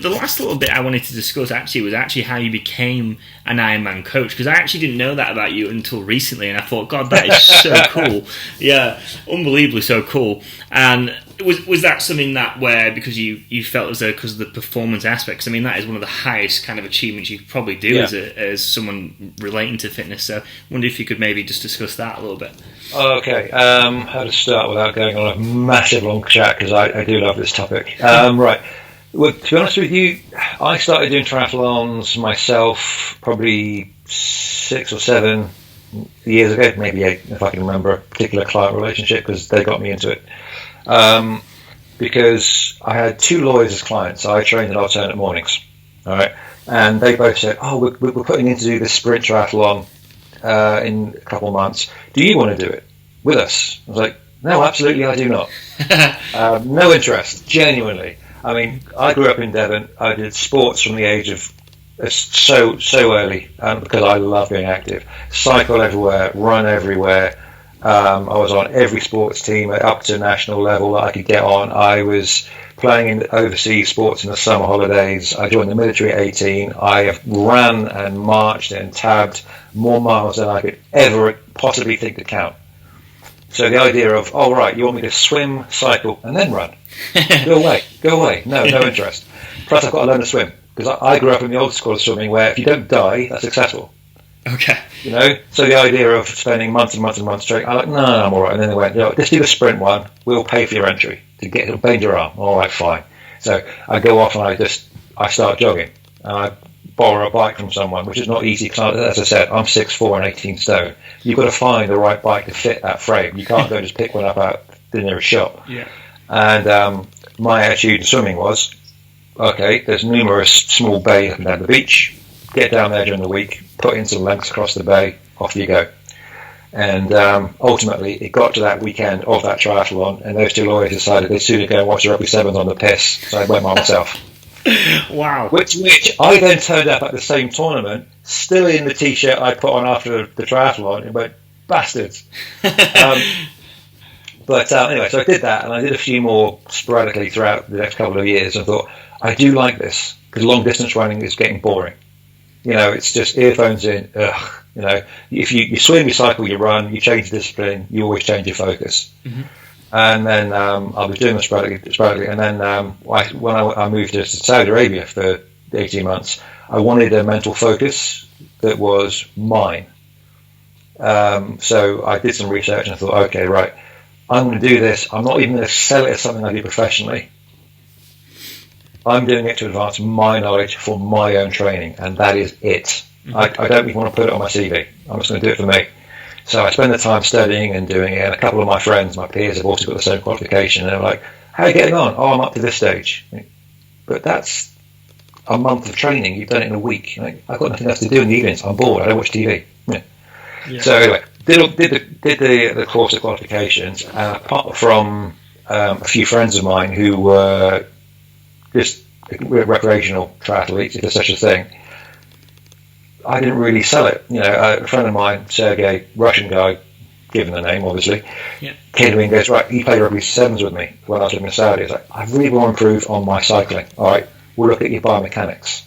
the last little bit I wanted to discuss actually was actually how you became an Ironman coach, because I actually didn't know that about you until recently, and I thought, God, that is so cool. Yeah, unbelievably so cool. And was that something that where, because you felt as though because of the performance aspects, I mean, that is one of the highest kind of achievements you could probably do as someone relating to fitness. So I wonder if you could maybe just discuss that a little bit. Okay, how to start without going on a massive long chat, because I do love this topic. Right. Well, to be honest with you, I started doing triathlons myself probably 6 or 7 years ago, maybe 8, if I can remember a particular client relationship, because they got me into it. Because I had 2 lawyers as clients, so I trained in alternate mornings. All right, and they both said, "Oh, we're putting in to do this sprint triathlon in a couple of months. Do you want to do it with us?" I was like, "No, absolutely, I do not. No interest, genuinely." I mean, I grew up in Devon. I did sports from the age of so early because I love being active. Cycle everywhere, run everywhere. I was on every sports team up to national level that I could get on. I was playing in overseas sports in the summer holidays. I joined the military at 18. I have ran and marched and tabbed more miles than I could ever possibly think to count. So the idea of, oh, right, you want me to swim, cycle, and then run? Go away. No interest. Plus, I've got to learn to swim, because I grew up in the old school of swimming where if you don't die, that's successful. Okay. You know, so the idea of spending months and months and months training, I'm like, no, I'm all right. And then they went, just do the sprint one. We'll pay for your entry to bend your arm. All right, fine. So I go off and I start jogging. And I borrow a bike from someone, which is not easy because, as I said, I'm 6'4" and 18 stone. You've got to find the right bike to fit that frame. You can't go and just pick one up out the nearest shop. Yeah. And my attitude in swimming was, okay, there's numerous small bays up and down the beach. Get down there during the week, put in some lengths across the bay, off you go. And ultimately, it got to that weekend of that triathlon, and those 2 lawyers decided they'd sooner go and watch the Rugby Sevens on the piss, so I went by myself. Wow. Which I then turned up at the same tournament, still in the t-shirt I put on after the triathlon, and went, bastards. But anyway, so I did that, and I did a few more sporadically throughout the next couple of years, and I thought, I do like this, because long distance running is getting boring. You know, it's just earphones in, ugh. You know, if you swim, you cycle, you run, you change discipline, you always change your focus. Mm-hmm. And then I was doing it sporadically, and then when I moved to Saudi Arabia for 18 months, I wanted a mental focus that was mine. So I did some research and I thought, okay, right, I'm going to do this. I'm not even going to sell it as something I do professionally. I'm doing it to advance my knowledge for my own training, and that is it. Mm-hmm. I don't even want to put it on my CV. I'm just going to do it for me. So I spend the time studying and doing it, and a couple of my friends, my peers, have also got the same qualification, and they're like, how are you getting on? Oh, I'm up to this stage. But that's a month of training. You've done it in a week. I've got nothing else to do in the evenings. I'm bored. I don't watch TV. Yeah. Yeah. So anyway, did the course of qualifications, and apart from a few friends of mine who were just recreational triathletes, if there's such a thing, I didn't really sell it. You know, a friend of mine, Sergey, Russian guy, given the name obviously, came to me and goes, right, he played Rugby Sevens with me when I was living in Saudi. He's like, I really want to improve on my cycling. All right, we'll look at your biomechanics.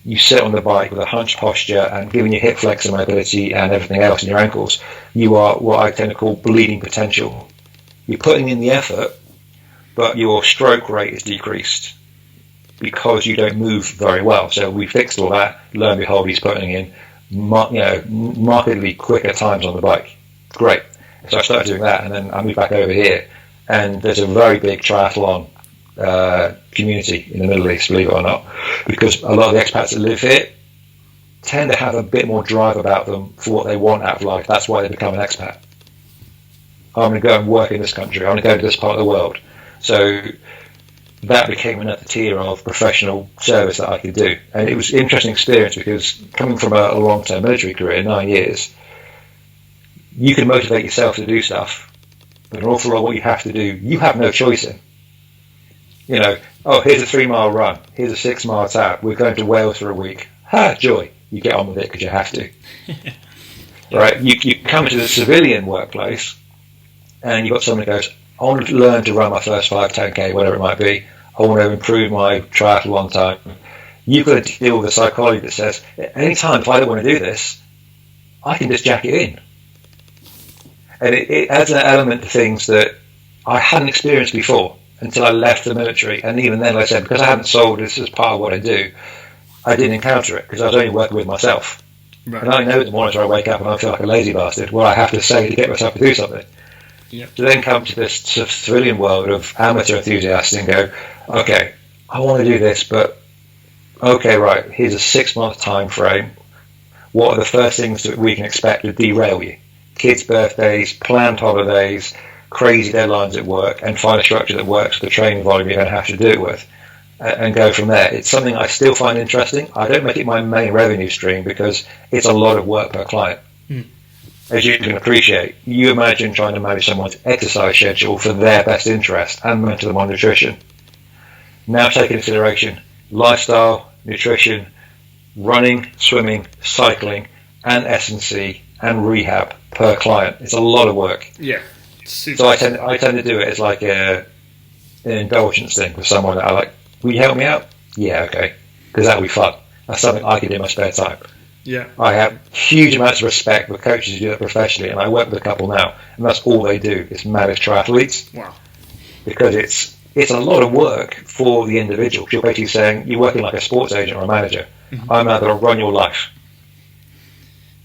You sit on the bike with a hunched posture and given your hip flexor mobility and everything else in your ankles, you are what I tend to call bleeding potential. You're putting in the effort, but your stroke rate is decreased because you don't move very well. So we fixed all that. Lo and behold, he's putting in markedly quicker times on the bike. Great. So I started doing that, and then I moved back over here. And there's a very big triathlon community in the Middle East, believe it or not, because a lot of the expats that live here tend to have a bit more drive about them for what they want out of life. That's why they become an expat. I'm going to go and work in this country. I'm going to go to this part of the world. So that became another tier of professional service that I could do. And it was an interesting experience because coming from a long-term military career, 9 years, you can motivate yourself to do stuff, but an awful lot of what you have to do, you have no choice in. You know, oh, here's a 3-mile run, here's a 6-mile tab, we're going to Wales for a week. Ha, joy. You get on with it because you have to. Right? You come to the civilian workplace and you've got someone who goes, I want to learn to run my first 5, 10K, whatever it might be. I want to improve my triathlon time. You've got to deal with the psychology that says, any time if I don't want to do this, I can just jack it in. And it adds an element to things that I hadn't experienced before until I left the military. And even then, like I said, because I hadn't sold this as part of what I do, I didn't encounter it because I was only working with myself. Right. And I know the mornings where I wake up and I feel like a lazy bastard, what I have to say to get myself to do something. Yep. To then come to this civilian world of amateur enthusiasts and go, okay, I want to do this, but okay, right, here's a 6-month time frame. What are the first things that we can expect to derail you? Kids' birthdays, planned holidays, crazy deadlines at work, and find a structure that works for the training volume you're going to have to do it with, and go from there. It's something I still find interesting. I don't make it my main revenue stream because it's a lot of work per client. As you can appreciate, you imagine trying to manage someone's exercise schedule for their best interest and mentor them on nutrition. Now take into consideration lifestyle, nutrition, running, swimming, cycling, and S&C and rehab per client. It's a lot of work. Yeah. Super. So I tend to do it as like an indulgence thing with someone that I like, will you help me out? Yeah, okay. Because that would be fun. That's something I can do in my spare time. Yeah. I have huge amounts of respect for coaches who do that professionally, and I work with a couple now, and that's all they do is manage triathletes. Wow. Because it's a lot of work for the individual. You're basically saying you're working like a sports agent or a manager. Mm-hmm. I'm now going to run your life.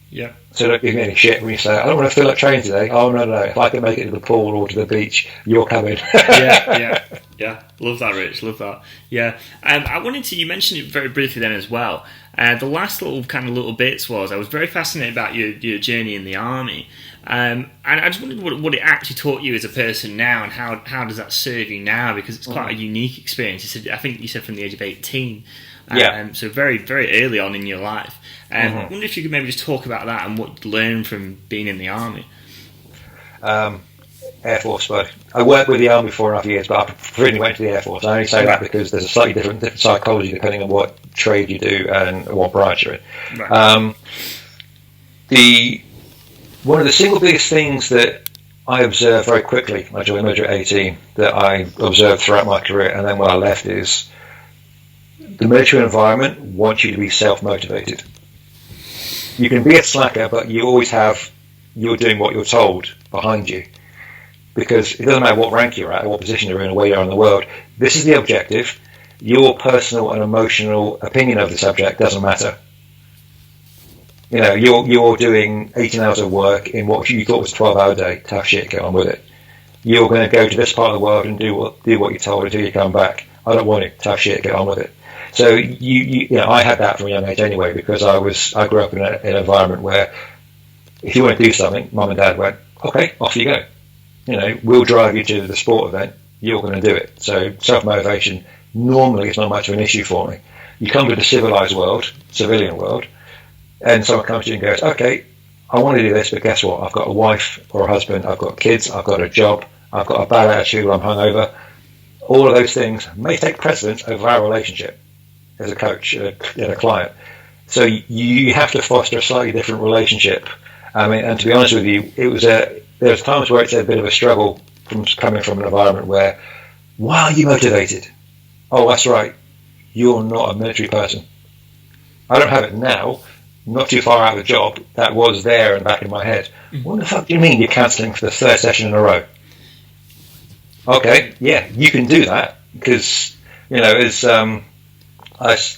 Yeah. So don't give me any shit when you say, I don't want to feel like training today. Oh, no. If I can make it to the pool or to the beach, you're coming. Yeah. Love that, Rich. Love that. Yeah. I wanted to, you mentioned it very briefly then as well. The last little bits was, I was very fascinated about your journey in the army. And I just wondered what it actually taught you as a person now, and how does that serve you now? Because it's quite a unique experience. I think you said from the age of 18. So very, very early on in your life. I wonder if you could maybe just talk about that and what you learned from being in the army. Air Force, but I worked with the army for 4.5 years, but I frequently went to the Air Force. I only say that because there's a slightly different psychology depending on what trade you do and what branch you're in. Right. One of the single biggest things that I observed very quickly, I joined the military at 18, that I observed throughout my career, and then when I left, is the military environment wants you to be self-motivated. You can be a slacker, but you always have, you're doing what you're told behind you. Because it doesn't matter what rank you're at, or what position you're in, or where you are in the world. This is the objective. Your personal and emotional opinion of the subject doesn't matter. You know, you're doing 18 hours of work in what you thought was a 12-hour day. Tough shit, get on with it. You're going to go to this part of the world and do what you're told until you come back. I don't want it. Tough shit, get on with it. So you know, I had that from a young age anyway, because I grew up in an environment where if you want to do something, mum and dad went, okay, off you go. You know, we'll drive you to the sport event, you're going to do it. So self-motivation normally is not much of an issue for me. You come to the civilized world, civilian world, and someone comes to you and goes, okay, I want to do this, but guess what? I've got a wife or a husband, I've got kids, I've got a job, I've got a bad attitude, I'm hungover. All of those things may take precedence over our relationship as a coach and a client. So you have to foster a slightly different relationship. I mean, and to be honest with you, there's times where it's a bit of a struggle from coming from an environment where, why are you motivated? Oh, that's right, you're not a military person. I don't have it now, not too far out of the job, that was there and back in my head. What the fuck do you mean you're cancelling for the third session in a row? Okay, yeah, you can do that, because, you know, as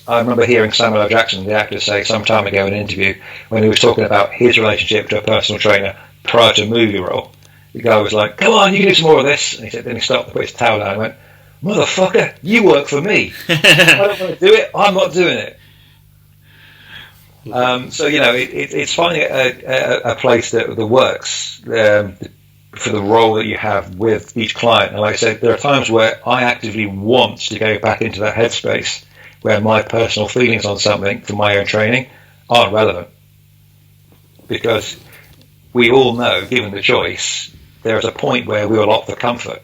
I remember hearing Samuel L. Jackson, the actor, say some time ago in an interview when he was talking about his relationship to a personal trainer prior to a movie role. The guy was like, come on, you can do some more of this. And he said, then he stopped, put his towel down and went, motherfucker, you work for me. I don't want to do it, I'm not doing it. So, you know, it's finding a place that works for the role that you have with each client. And like I said, there are times where I actively want to go back into that headspace where my personal feelings on something for my own training aren't relevant. Because we all know, given the choice, there is a point where we will opt for comfort.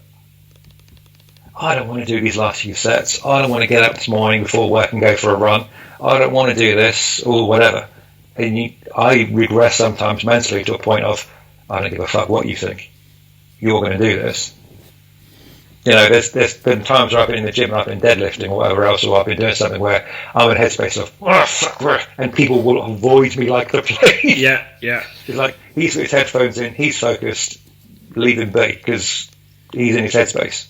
I don't want to do these last few sets. I don't want to get up this morning before work and go for a run. I don't want to do this, or whatever. And I regress sometimes mentally to a point of, I don't give a fuck what you think. You're going to do this. there's been times where I've been in the gym and I've been deadlifting or whatever else, or I've been doing something where I'm in a headspace of, oh, fuck, and people will avoid me like the plague. Yeah. It's like, he's got his headphones in, he's focused, leave him be, because he's in his headspace.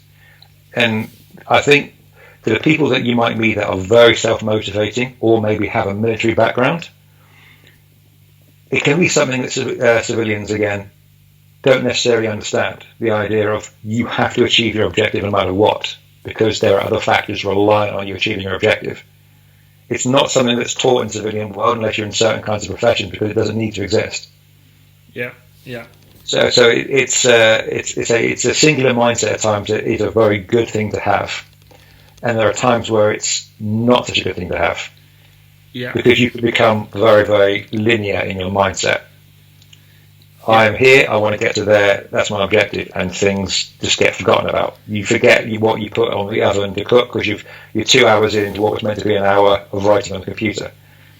And I think to the people that you might meet that are very self-motivating or maybe have a military background, it can be something that civilians, again, don't necessarily understand. The idea of you have to achieve your objective no matter what, because there are other factors reliant on you achieving your objective. It's not something that's taught in the civilian world unless you're in certain kinds of professions, because it doesn't need to exist. Yeah. So it's a singular mindset at times. It is a very good thing to have, and there are times where it's not such a good thing to have. Yeah. Because you can become very, very linear in your mindset. I'm here, I want to get to there, that's my objective, and things just get forgotten about. You forget what you put on the oven to cook because you're 2 hours into what was meant to be an hour of writing on the computer.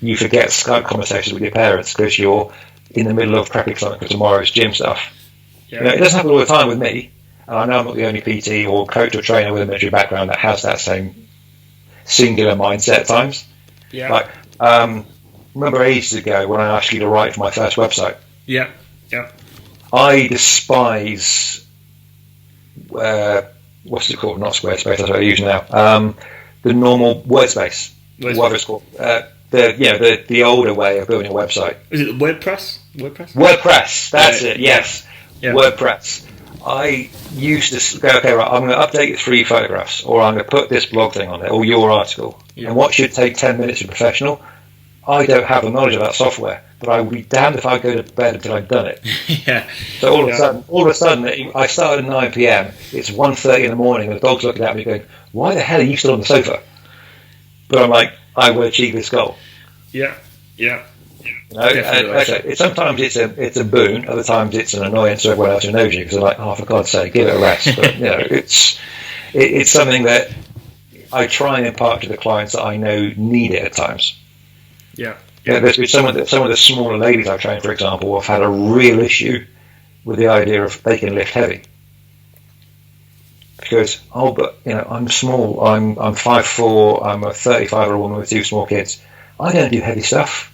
You forget Skype conversations with your parents because you're in the middle of prepping something for tomorrow's gym stuff. Yeah. It doesn't happen all the time with me, and I know I'm not the only PT or coach or trainer with a military background that has that same singular mindset at times. Yeah. Like, remember ages ago when I asked you to write for my first website? Yeah. I despise what's it called? Not Squarespace. That's what I use now. The normal WordSpace. Whatever it's called. The older way of building a website. Is it WordPress? WordPress. That's it. Yes. Yeah. WordPress. I used to go, okay, right, I'm going to update 3 photographs, or I'm going to put this blog thing on there, or your article. Yeah. And what should take 10 minutes in professional, I don't have the knowledge of that software, but I would be damned if I go to bed until I've done it. Yeah. So all of a sudden, I started at 9 p.m. It's 1:30 in the morning, and the dog's looking at me going, "Why the hell are you still on the sofa?" But I'm like, I will achieve this goal. Yeah. Sometimes it's a boon. Other times it's an annoyance to everyone else who knows you because they're like, "Oh, for God's sake, give it a rest." But it's something that I try and impart to the clients that I know need it at times. Yeah. There's been some of the smaller ladies I've trained, for example, have had a real issue with the idea of they can lift heavy. Because, I'm small, I'm 5'4", I'm a 35-year-old woman with 2 small kids. I don't do heavy stuff.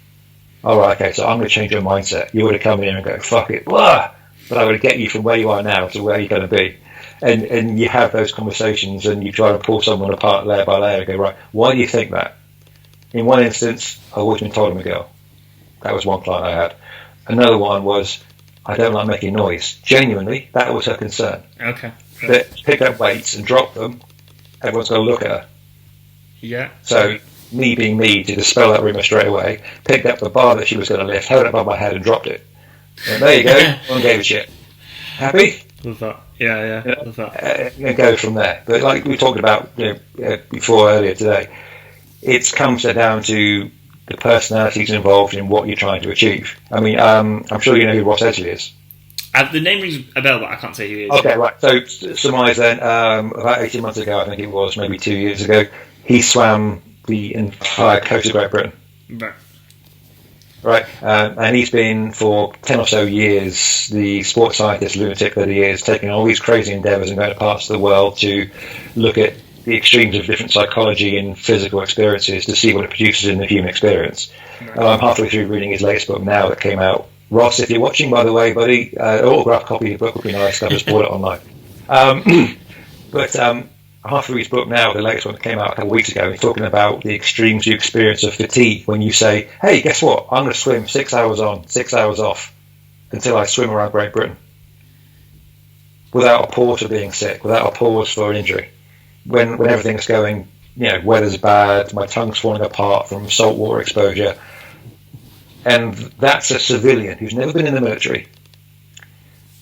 All right, okay, so I'm going to change your mindset. You would have come in and go, fuck it, blah! But I would get you from where you are now to where you're going to be. And you have those conversations and you try to pull someone apart layer by layer and go, right, why do you think that? In one instance, I've always been told I'm a girl. That was one client I had. Another one was, I don't like making noise. Genuinely, that was her concern. Okay. That pick up weights and drop them, everyone's going to look at her. Yeah. So, me being me, to dispel that rumour straight away, picked up the bar that she was going to lift, held it above my head and dropped it. And there you go, no one gave a shit. Happy? Love that. Yeah. Love that. And go from there. But like we talked about before earlier today, it comes down to the personalities involved in what you're trying to achieve. I mean, I'm sure you know who Ross Edgley is. The name rings a bell, but I can't say who he is. Okay, right. So, surmise then, about 18 months ago, I think it was, maybe 2 years ago, he swam the entire coast of Great Britain. Right. And he's been, for 10 or so years, the sports scientist lunatic that he is, taking all these crazy endeavours and going to parts of the world to look at the extremes of different psychology and physical experiences to see what it produces in the human experience. Right. I'm halfway through reading his latest book now that came out. Ross, if you're watching, by the way, buddy, an autographed copy of the book would be nice. I just bought it online. But halfway through his book now, the latest one that came out a couple of weeks ago, he's talking about the extremes you experience of fatigue when you say, hey, guess what? I'm going to swim 6 hours on, 6 hours off until I swim around Great Britain. Without a pause for being sick, without a pause for an injury. When everything's going, weather's bad, my tongue's falling apart from saltwater exposure. And that's a civilian who's never been in the military.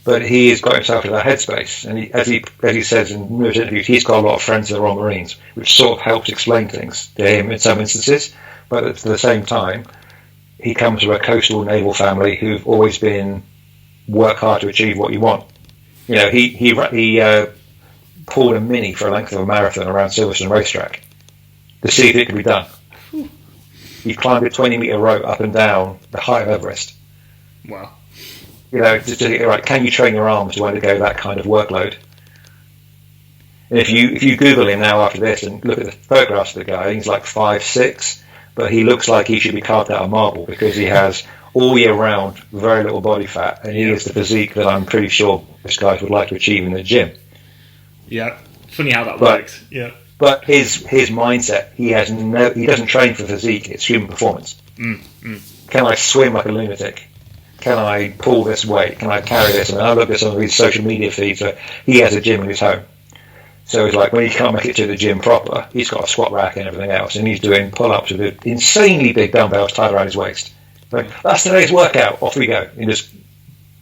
But he has got himself in that headspace. And as he says in numerous interviews, he's got a lot of friends that are on Marines, which sort of helps explain things to him in some instances. But at the same time, he comes from a coastal naval family who've always been work hard to achieve what you want. He pulled a mini for a length of a marathon around Silverstone racetrack to see if it could be done. He climbed a 20-metre rope up and down the height of Everest. Wow. Right, can you train your arms to undergo that kind of workload? And if you Google him now after this and look at the photographs of the guy, he's like 5'6", but he looks like he should be carved out of marble because he has all year round very little body fat, and he has the physique that I'm pretty sure most guys would like to achieve in the gym. Yeah, funny how that works. Yeah, but his mindset, he doesn't train for physique; it's human performance. Can I swim like a lunatic? Can I pull this weight? Can I carry this? And I look at some of his social media feeds where he has a gym in his home. So it's like when he can't make it to the gym proper, he's got a squat rack and everything else, and he's doing pull-ups with insanely big dumbbells tied around his waist. Like, that's today's workout. Off we go. And just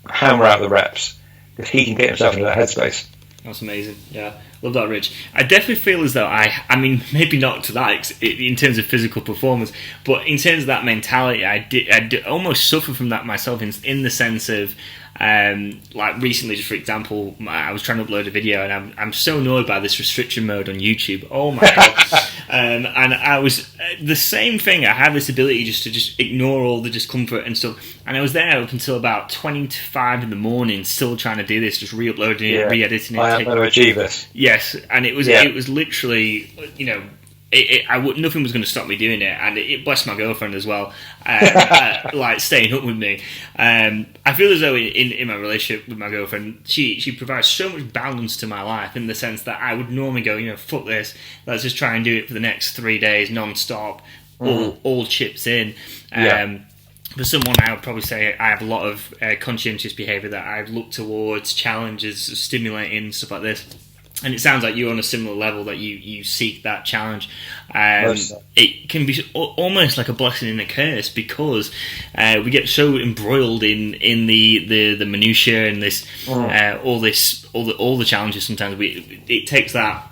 hammer out the reps because he can get himself into that headspace. That's amazing. Yeah, love that, Rich. I definitely feel as though I mean, maybe not to that in terms of physical performance, but in terms of that mentality, I did almost suffer from that myself in the sense of, like recently, just for example, I was trying to upload a video, and I'm so annoyed by this restriction mode on YouTube. Oh my god! And I was the same thing. I had this ability just to ignore all the discomfort and stuff, and I was there up until about 20 to 5 in the morning, still trying to do this, just re-uploading it, re-editing it. I am going to achieve this. Yes, and it was literally, you know. Nothing was going to stop me doing it, and it blessed my girlfriend as well, like staying up with me. I feel as though in my relationship with my girlfriend, she provides so much balance to my life in the sense that I would normally go, you know, fuck this, let's just try and do it for the next 3 days non-stop, all chips in. For someone, I would probably say I have a lot of conscientious behaviour that I look towards, challenges, stimulating, stuff like this. And it sounds like you're on a similar level, that you seek that challenge. It can be almost like a blessing and a curse because we get so embroiled in the minutiae and this all the challenges. Sometimes it takes that.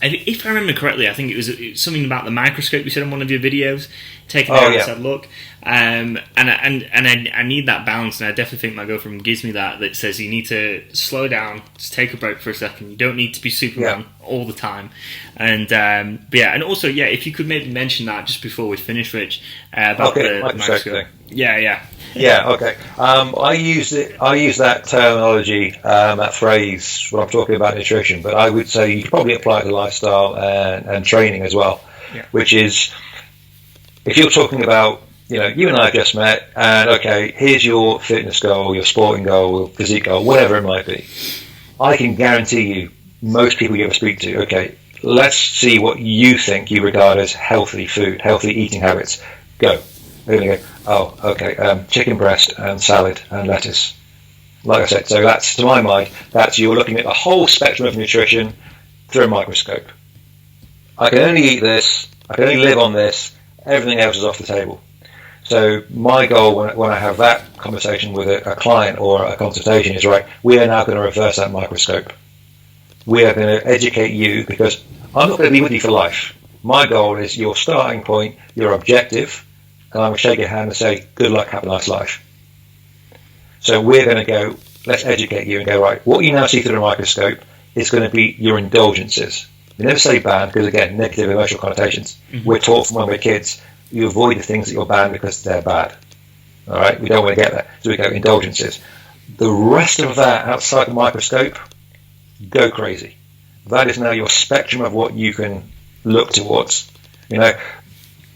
If I remember correctly, I think it was something about the microscope you said on one of your videos. Take an outside look, and I need that balance, and I definitely think my girlfriend gives me that says you need to slow down, just take a break for a second. You don't need to be Superman all the time, and and also if you could maybe mention that just before we finish, Rich, about the microscope. Yeah, okay. I use that terminology, that phrase when I'm talking about nutrition, but I would say you could probably apply it to lifestyle and training as well, which is, if you're talking about, you know, you and I just met, and okay, here's your fitness goal, your sporting goal, your physique goal, whatever it might be. I can guarantee you, most people you ever speak to, okay, let's see what you think you regard as healthy food, healthy eating habits. Go. They're going to go, oh, okay, chicken breast and salad and lettuce. Like I said, so that's, to my mind, that's you're looking at the whole spectrum of nutrition through a microscope. I can only eat this, I can only live on this, everything else is off the table. So my goal when I have that conversation with a client or a consultation is, right, we are now going to reverse that microscope. We are going to educate you, because I'm not going to be with you for life. My goal is your starting point, your objective, and I'm going to shake your hand and say, good luck, have a nice life. So we're going to go, let's educate you and go, right, what you now see through the microscope is going to be your indulgences. We never say banned because, again, negative emotional connotations. We're taught from when we're kids, you avoid the things that you're banned because they're bad. All right, we don't want to get that. So we go indulgences. The rest of that outside the microscope, go crazy. That is now your spectrum of what you can look towards. You know,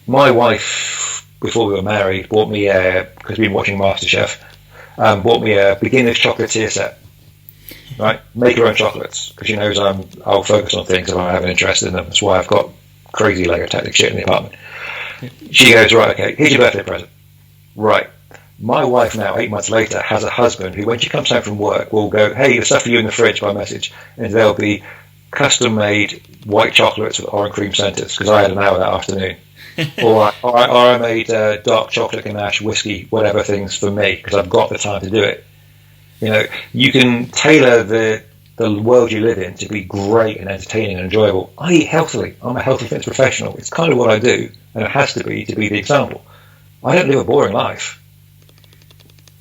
my wife, before we were married, bought me because we've been watching MasterChef, bought me a beginner's chocolatier set. Right, make your own chocolates, because she knows I'll focus on things if I have an interest in them. That's why I've got crazy Lego Technic shit in the apartment. She goes, right, okay, here's your birthday present. Right, my wife now, 8 months later, has a husband who, when she comes home from work, will go, hey, there's stuff for you in the fridge by message, and there'll be custom-made white chocolates with orange cream centres, because I had an hour that afternoon. or I made dark chocolate ganache, whiskey, whatever things for me, because I've got the time to do it. You know, you can tailor the world you live in to be great and entertaining and enjoyable. I eat healthily. I'm a healthy fitness professional. It's kind of what I do, and it has to be the example. I don't live a boring life.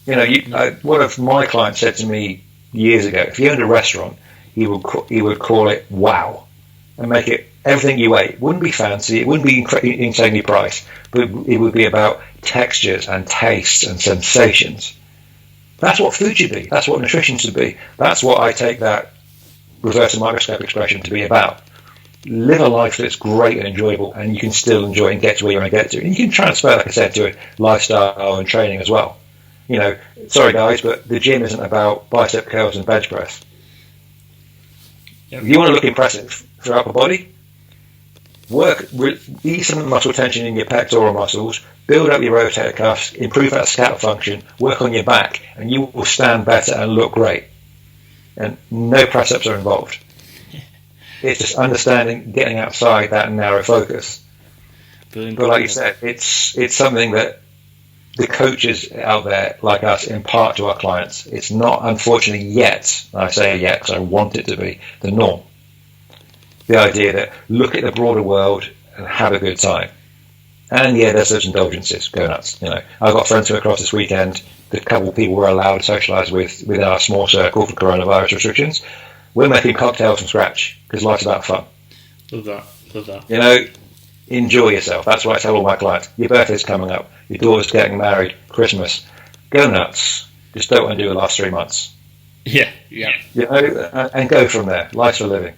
You know, one of my clients said to me years ago, if he owned a restaurant, he would call it Wow, and make it everything you ate. It wouldn't be fancy. It wouldn't be insanely priced, but it would be about textures and tastes and sensations. That's what food should be. That's what nutrition should be. That's what I take that reverse microscope expression to be about. Live a life that's great and enjoyable, and you can still enjoy and get to where you want to get to. And you can transfer, like I said, to a lifestyle and training as well. Sorry guys, but the gym isn't about bicep curls and bench press. If you want to look impressive for upper body, ease some muscle tension in your pectoral muscles, build up your rotator cuffs, improve that scalp function, work on your back, and you will stand better and look great. And no press-ups are involved. It's just understanding, getting outside that narrow focus. Brilliant. But like you said, it's something that the coaches out there like us impart to our clients. It's not, unfortunately, yet, and I say yet because I want it to be, the norm. The idea that look at the broader world and have a good time. And yeah, there's those indulgences, go nuts. I've got friends who are across this weekend, the couple of people we're allowed to socialise within our small circle for coronavirus restrictions. We're making cocktails from scratch because life's about fun. Love that. Enjoy yourself. That's what I tell all my clients. Your birthday's coming up. Your daughter's getting married. Christmas. Go nuts. Just don't undo the last 3 months. Yeah. And go from there. Life's for living.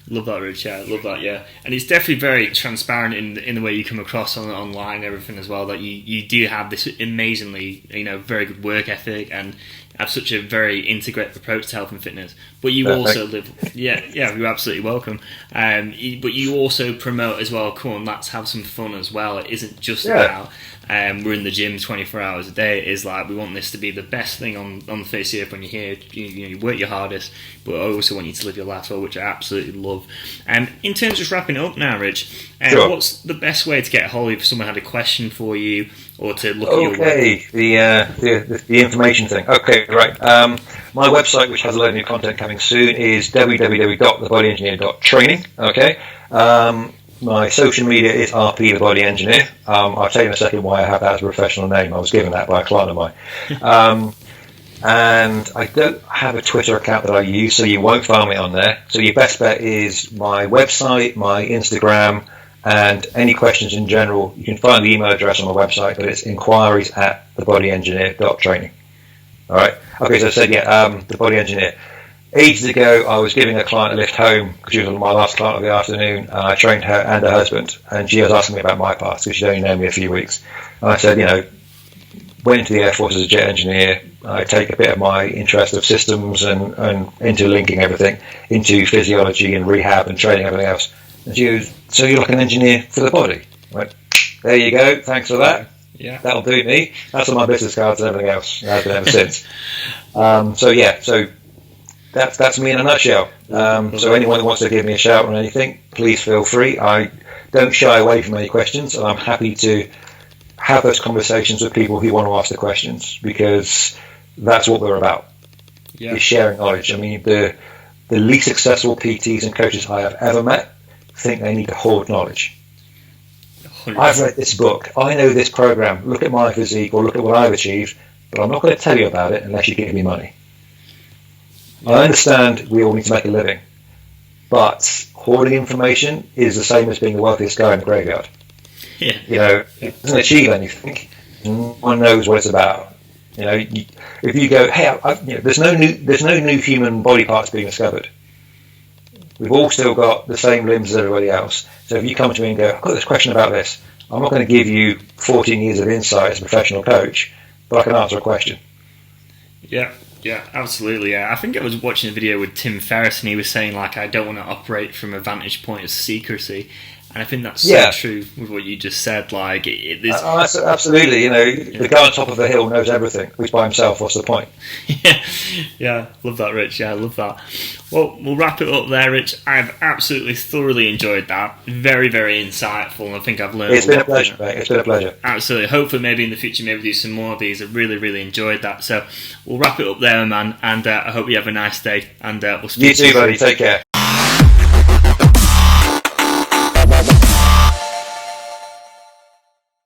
Love that, Rich. Yeah, love that. Yeah, and it's definitely very transparent in the way you come across online and everything as well. That you do have this amazingly, very good work ethic and have such a very integrated approach to health and fitness. But you also live, you're absolutely welcome. But you also promote as well. Come on, let's have some fun as well. It isn't just about we're in the gym 24 hours a day. It is like we want this to be the best thing on the face of the earth when you're here. You work your hardest, but I also want you to live your life well, which I absolutely love. In terms of just wrapping it up now, Rich, sure. What's the best way to get a hold of you if someone had a question for you or to look at your work? Okay, the information thing. Okay, right. My website, which has a load of new content coming soon, is www.thebodyengineer.training. Okay. My social media is RP the Body Engineer. I'll tell you in a second why I have that as a professional name. I was given that by a client of mine. And I don't have a Twitter account that I use, so you won't find me on there. So your best bet is my website, my Instagram, and any questions in general. You can find the email address on my website, but it's inquiries@thebodyengineer.training. All right. Okay, so I said, the Body Engineer. Ages ago, I was giving a client a lift home because she was my last client of the afternoon, and I trained her and her husband, and she was asking me about my past because she'd only known me a few weeks. And I said, went into the Air Force as a jet engineer. I take a bit of my interest of systems and interlinking everything into physiology and rehab and training, everything else. And she goes, so you're like an engineer for the body? I went, there you go, thanks for that. Yeah. That'll do me. That's on my business cards and everything else. It has been ever since. So that's me in a nutshell. So anyone who wants to give me a shout on anything, please feel free. I don't shy away from any questions, and I'm happy to have those conversations with people who want to ask the questions, because that's what we're about. Is sharing knowledge. I mean, the least successful PTs and coaches I have ever met think they need to hoard knowledge. 100%. I've read this book, I know this program, look at my physique or look at what I've achieved, but I'm not going to tell you about it unless you give me money. I understand we all need to make a living, but hoarding information is the same as being the wealthiest guy in the graveyard. It doesn't achieve anything. No one knows what it's about. If you go, hey, there's no new human body parts being discovered. We've all still got the same limbs as everybody else. So if you come to me and go, I've got this question about this, I'm not going to give you 14 years of insight as a professional coach, but I can answer a question. Yeah, absolutely. Yeah, I think I was watching a video with Tim Ferriss, and he was saying, I don't want to operate from a vantage point of secrecy. And I think that's so true with what you just said. Absolutely. The guy on top of the hill knows everything. He's by himself. What's the point? Yeah. Love that, Rich. Yeah, I love that. Well, we'll wrap it up there, Rich. I've absolutely thoroughly enjoyed that. Very, very insightful. And I think I've learned. It's been a pleasure, mate. It's been a pleasure. Absolutely. Hopefully, maybe in the future, maybe do some more of these. I really, really enjoyed that. So we'll wrap it up there, man. And I hope you have a nice day. And we'll speak. You too, buddy. Take care.